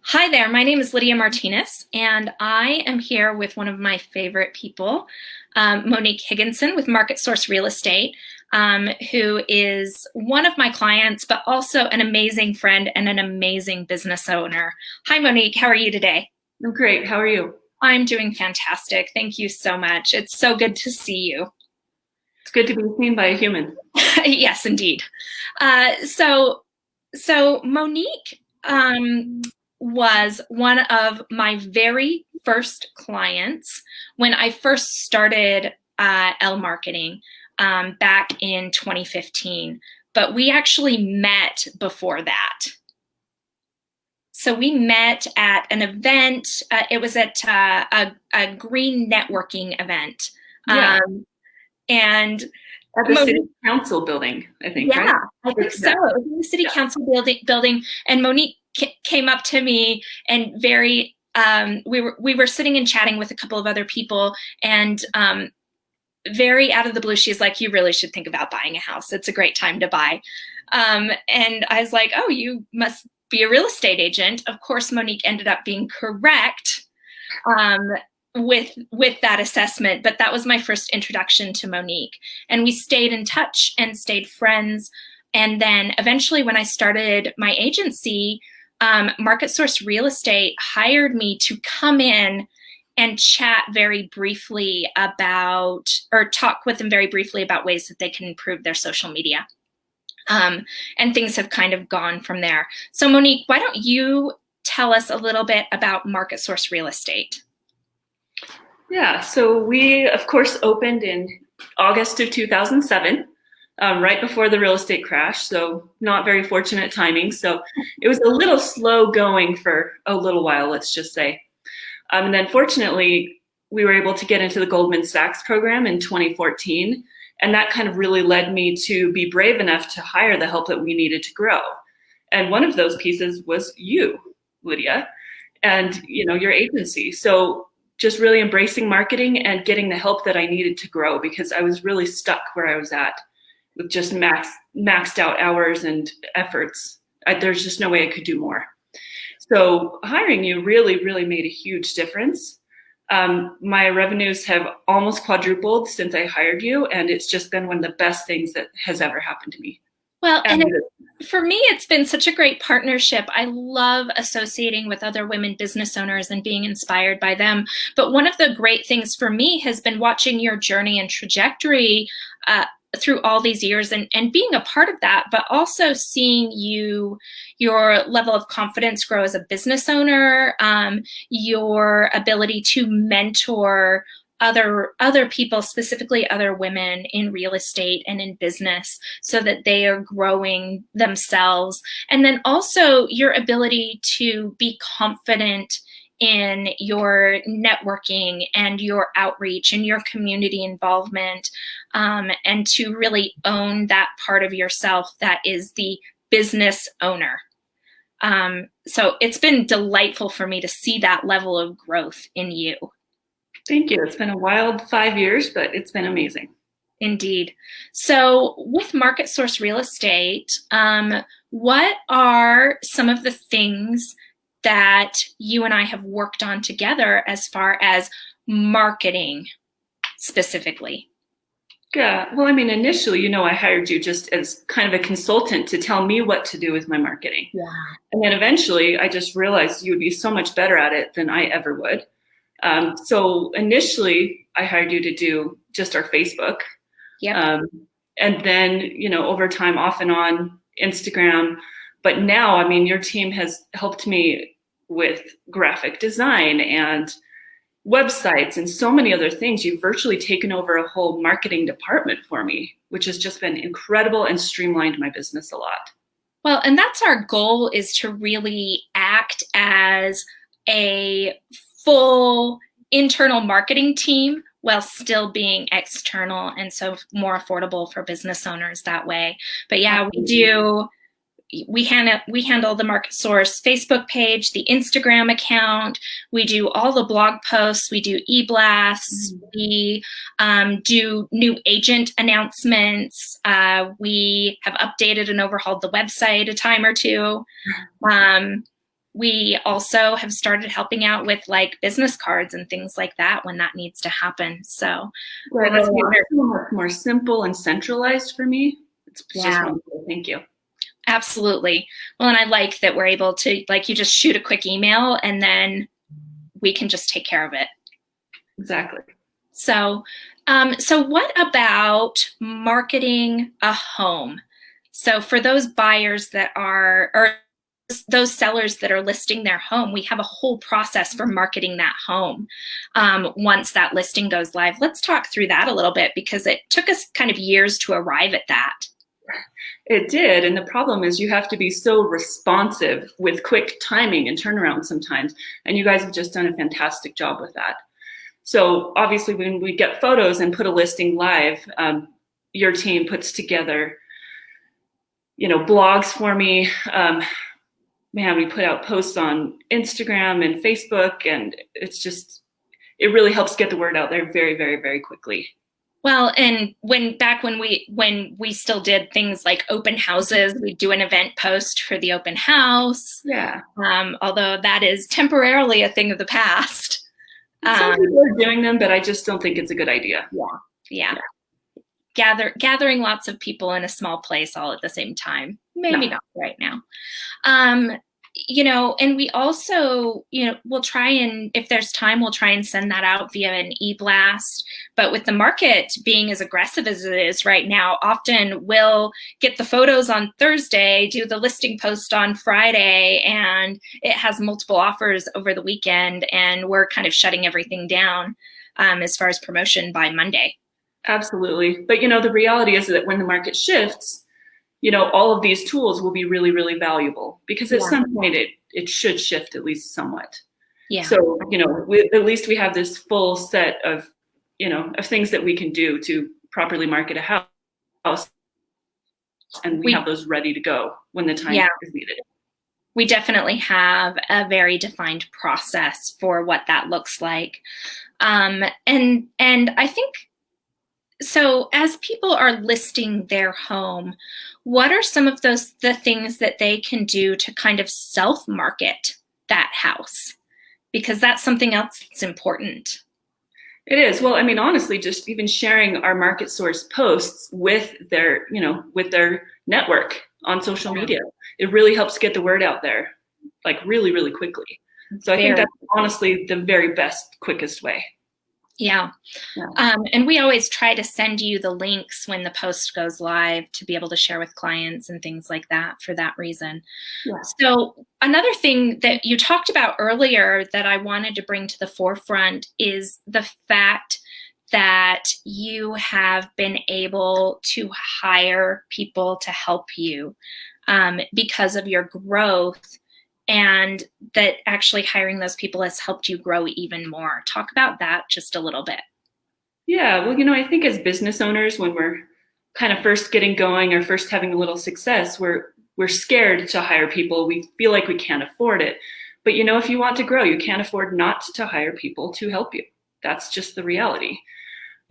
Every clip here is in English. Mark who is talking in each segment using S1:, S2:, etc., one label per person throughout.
S1: Hi there, my name is Lydia Martinez, and I am here with one of my favorite people, Monique Higginson with Market Source Real Estate, who is one of my clients, but also an amazing friend and an amazing business owner. Hi, Monique, how are you today?
S2: I'm great. How are you?
S1: I'm doing fantastic. Thank you so much. It's so good to see you.
S2: It's good to be seen by a human.
S1: Yes, indeed. Uh, so, so Monique was one of my very first clients when I first started Elle marketing back in 2015. But we actually met before that. So we met at an event. It was at a green networking event.
S2: Yeah,
S1: And
S2: at the city council building, I think, right?
S1: Yeah, I think so.
S2: Yeah.
S1: It was in the city
S2: Yeah.
S1: council building, and Monique came up to me and we were sitting and chatting with a couple of other people, and very out of the blue, she's like, "You really should think about buying a house. It's a great time to buy." And I was like, "Oh, you must be a real estate agent." Of course, Monique ended up being correct. Um, with that assessment, but that was my first introduction to Monique, and we stayed in touch and stayed friends. And then eventually, when I started my agency, Market Source Real Estate hired me to come in and chat very briefly about, or talk with them very briefly about ways that they can improve their social media. And things have kind of gone from there. So Monique, why don't you tell us a little bit about Market Source Real Estate?
S2: Yeah, so we, of course, opened in August of 2007, right before the real estate crash. So not very fortunate timing. So it was a little slow going for a little while, let's just say. And then fortunately, we were able to get into the Goldman Sachs program in 2014. And that kind of really led me to be brave enough to hire the help that we needed to grow. And one of those pieces was you, Lydia, and your agency. So just really embracing marketing and getting the help that I needed to grow, because I was really stuck where I was at with just maxed out hours and efforts. There's just no way I could do more. So hiring you really, really made a huge difference. My revenues have almost quadrupled since I hired you, and it's just been one of the best things that has ever happened to me.
S1: Well, and for me, it's been such a great partnership. I love associating with other women business owners and being inspired by them. But one of the great things for me has been watching your journey and trajectory through all these years, and being a part of that, but also seeing your level of confidence grow as a business owner, your ability to mentor other people, specifically other women in real estate and in business, so that they are growing themselves. And then also your ability to be confident in your networking and your outreach and your community involvement, and to really own that part of yourself that is the business owner. So it's been delightful for me to see that level of growth in you.
S2: Thank you. It's been a wild 5 years, but it's been amazing.
S1: Indeed. So with Market Source Real Estate, what are some of the things that you and I have worked on together as far as marketing specifically?
S2: Yeah, well, I mean, initially, I hired you just as kind of a consultant to tell me what to do with my marketing.
S1: Yeah.
S2: And then eventually, I just realized you would be so much better at it than I ever would. So initially, I hired you to do just our Facebook.
S1: Yep.
S2: And then, over time, off and on Instagram. But now, I mean, your team has helped me with graphic design and websites and so many other things. You've virtually taken over a whole marketing department for me, which has just been incredible and streamlined my business a lot.
S1: Well, and that's our goal, is to really act as a full internal marketing team while still being external, and so more affordable for business owners that way. But yeah, we handle the Market Source Facebook page, the Instagram account. We do all the blog posts. We do e-blasts. We do new agent announcements. We have updated and overhauled the website a time or two. We also have started helping out with like business cards and things like that when that needs to happen. So
S2: Well, that's so much more simple and centralized for me. It's just
S1: yeah,
S2: wonderful. Thank you.
S1: absolutely. Well, and I like that we're able to, like, you just shoot a quick email and then we can just take care of it.
S2: Exactly.
S1: So, so what about marketing a home? So for those buyers that are, or those sellers that are listing their home, we have a whole process for marketing that home once that listing goes live. Let's talk through that a little bit because it took us kind of years to arrive at that.
S2: It did. And the problem is you have to be so responsive with quick timing and turnaround sometimes. And you guys have just done a fantastic job with that. So obviously when we get photos and put a listing live, your team puts together, blogs for me. Man, we put out posts on Instagram and Facebook, and it really helps get the word out there very, very, very quickly.
S1: Well, and when we still did things like open houses, we'd do an event post for the open house.
S2: Yeah.
S1: Although that is temporarily a thing of the past.
S2: Some people are doing them, but I just don't think it's a good idea.
S1: Yeah. Gathering lots of people in a small place all at the same time. Maybe not right now. And we also, we'll try and, if there's time, we'll try and send that out via an e-blast. But with the market being as aggressive as it is right now, often we'll get the photos on Thursday, do the listing post on Friday, and it has multiple offers over the weekend, and we're kind of shutting everything down as far as promotion by Monday.
S2: Absolutely. But, the reality is that when the market shifts, all of these tools will be really, really valuable because at some point it should shift at least somewhat.
S1: Yeah.
S2: So, at least we have this full set of, of things that we can do to properly market a house. And we have those ready to go when the time is needed.
S1: We definitely have a very defined process for what that looks like. And I think, so as people are listing their home, what are some of the things that they can do to kind of self-market that house? Because that's something else that's important.
S2: It is. Well, I mean, honestly, just even sharing our market source posts with their, with their network on social media, it really helps get the word out there, like really, really quickly. So I think that's honestly the very best, quickest way.
S1: Yeah. And we always try to send you the links when the post goes live to be able to share with clients and things like that for that reason. Yeah. So another thing that you talked about earlier that I wanted to bring to the forefront is the fact that you have been able to hire people to help you because of your growth, and that actually hiring those people has helped you grow even more. Talk about that just a little bit.
S2: Yeah, well, I think as business owners, when we're kind of first getting going or first having a little success, we're scared to hire people. We feel like we can't afford it. But if you want to grow, you can't afford not to hire people to help you. That's just the reality.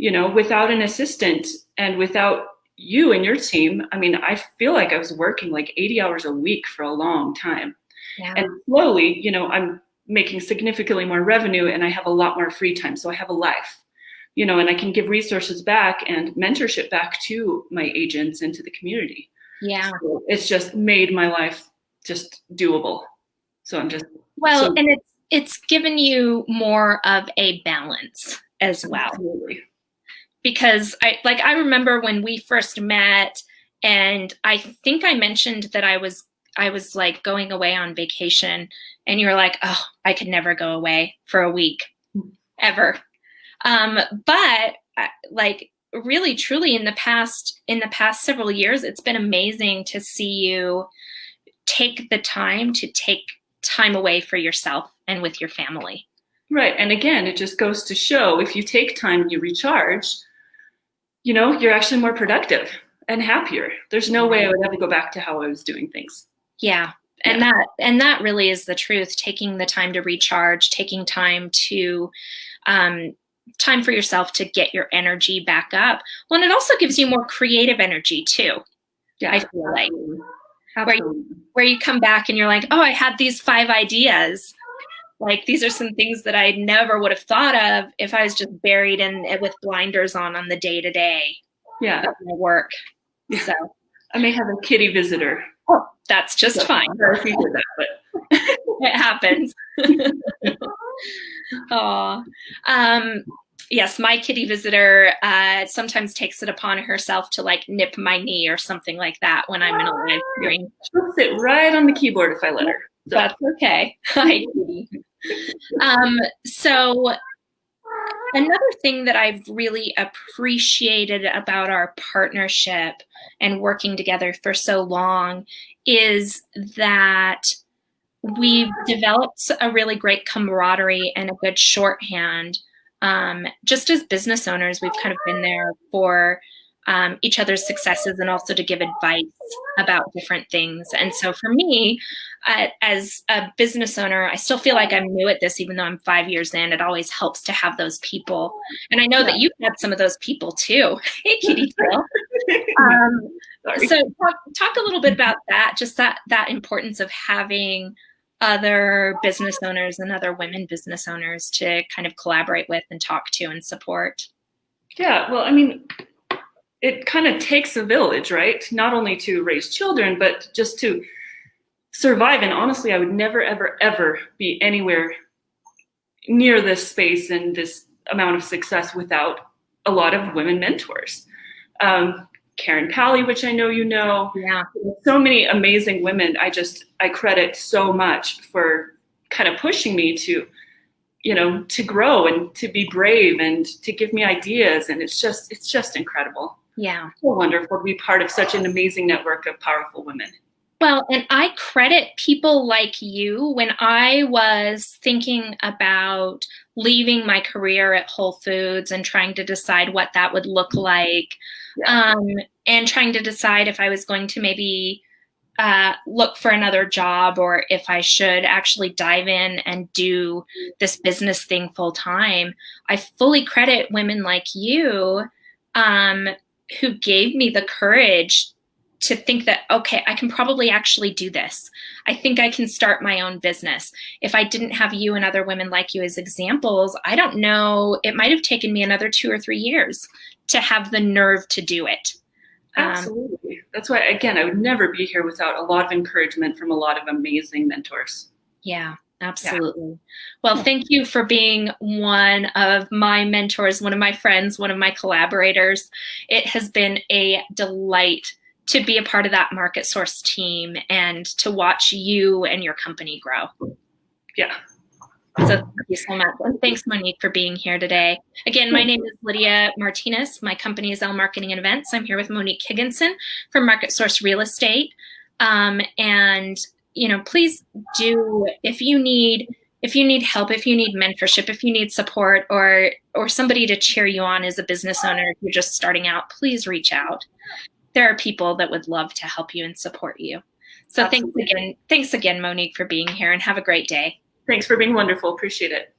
S2: Without an assistant and without you and your team, I mean, I feel like I was working like 80 hours a week for a long time. Yeah. And slowly, I'm making significantly more revenue and I have a lot more free time. So I have a life, and I can give resources back and mentorship back to my agents and to the community.
S1: Yeah.
S2: So it's just made my life just doable. So I'm just.
S1: And it's given you more of a balance as well.
S2: Absolutely.
S1: Because I remember when we first met, and I think I mentioned that I was like going away on vacation, and you were like, oh, I could never go away for a week ever. But like really, truly in the past several years, it's been amazing to see you take the time to take time away for yourself and with your family.
S2: Right. And again, it just goes to show if you take time and you recharge, you're actually more productive and happier. There's no way I would ever go back to how I was doing things.
S1: Yeah. And that really is the truth. Taking the time to recharge, taking time to time for yourself to get your energy back up. Well, and it also gives you more creative energy too.
S2: Yeah,
S1: I feel like. where
S2: Absolutely.
S1: where you come back and you're like, oh, I had these 5 ideas. Like these are some things that I never would have thought of if I was just buried in it with blinders on the day to day
S2: Yeah.
S1: of my work.
S2: Yeah.
S1: So
S2: I may have a kitty visitor.
S1: oh, that's just
S2: So,
S1: fine.
S2: if you did that, but
S1: It happens. Oh, yes, my kitty visitor sometimes takes it upon herself to like nip my knee or something like that when I'm in a live stream.
S2: she'll sit right on the keyboard if I let her. So.
S1: That's okay. Hi, kitty. So another thing that I've really appreciated about our partnership and working together for so long is that we've developed a really great camaraderie and a good shorthand. Just as business owners, we've kind of been there for each other's successes and also to give advice about different things. And so for me, as a business owner, I still feel like I'm new at this, even though I'm 5 years in. It always helps to have those people. And I know that you've had some of those people too. Hey, Kitty Tail. So talk a little bit about that, just that importance of having other business owners and other women business owners to kind of collaborate with and talk to and support.
S2: Yeah, well, I mean, it kind of takes a village, right? Not only to raise children, but just to survive. And honestly, I would never, ever, ever be anywhere near this space and this amount of success without a lot of women mentors. Karen Pally, which I know you know.
S1: Yeah.
S2: So many amazing women. I credit so much for kind of pushing me to, to grow and to be brave and to give me ideas. And it's just incredible.
S1: Yeah.
S2: So wonderful to be part of such an amazing network of powerful women.
S1: Well, and I credit people like you. When I was thinking about leaving my career at Whole Foods and trying to decide what that would look like, and trying to decide if I was going to maybe look for another job or if I should actually dive in and do this business thing full time, I fully credit women like you who gave me the courage to think that, okay, I can probably actually do this. I think I can start my own business. If I didn't have you and other women like you as examples, I don't know, it might have taken me another 2 or 3 years to have the nerve to do it.
S2: Absolutely. That's why, again, I would never be here without a lot of encouragement from a lot of amazing mentors.
S1: Yeah, absolutely. Yeah. Well, thank you for being one of my mentors, one of my friends, one of my collaborators. It has been a delight to be a part of that Market Source team and to watch you and your company grow.
S2: Yeah.
S1: So thank you so much. And thanks, Monique, for being here today. Again, my name is Lydia Martinez. My company is Elle Marketing and Events. I'm here with Monique Higginson from Market Source Real Estate. And, please do, if you need help, if you need mentorship, if you need support or somebody to cheer you on as a business owner, if you're just starting out, please reach out. There are people that would love to help you and support you. So thanks again, Monique, for being here, and have a great day.
S2: Thanks for being wonderful. Appreciate it.